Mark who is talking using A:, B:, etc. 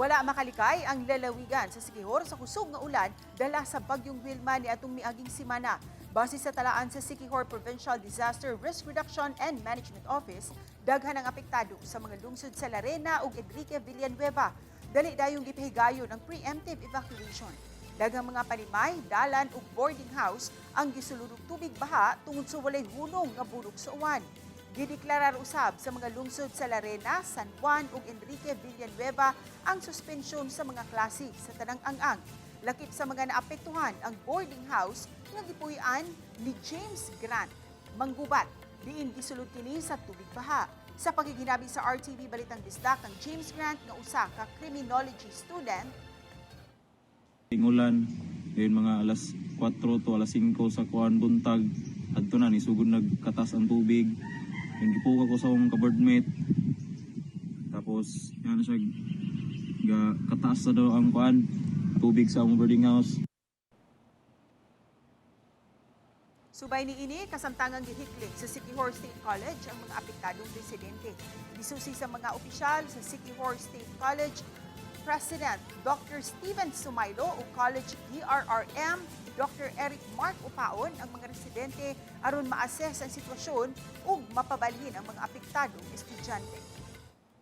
A: Wala makalikay ang lalawigan sa Siquijor sa kusog nga ulan dala sa bagyong Wilma ni atong miaging simana. Base sa talaan sa Siquijor Provincial Disaster Risk Reduction and Management Office, daghan ang apektado sa mga lungsod sa Larena ug Enrique Villanueva. Dali dayong gipahigayon ang preemptive evacuation. Daghang mga panimay, dalan ug boarding house ang gisuludog tubig baha tungod sa walay hunong nga bulok sa uwan. Gideklarar usab sa mga lungsod sa Larena, San Juan ug Enrique Villanueva ang suspensyon sa mga klase sa tanang ang-ang. Lakip sa mga naapektuhan ang boarding house nga gipuy-an ni James Grant Manggubat diin gisulod kini sa tubig baha. Sa pagiginabi sa RTV Balitang Bisdak ang James Grant nga usa ka criminology student,
B: ulan, ngayon mga alas 4 to alas 5 sa kuan buntag, adto na nisugod nagkatas ang tubig. Yung gipuka ko sa akong kaboardmate. Tapos yan siya kataas na daw ang kuan tubig sa akong boarding house.
A: subay ni ini kasamtangang gihiklik sa Siquijor State College ang mga apektadong residente. Gisusi sa mga opisyal sa Siquijor State College President Dr. Steven Sumaylo o College DRRM Dr. Eric Mark Upaon ang mga residente aron ma-assess ang sitwasyon ug mapabalhin ang mga apektadong estudyante.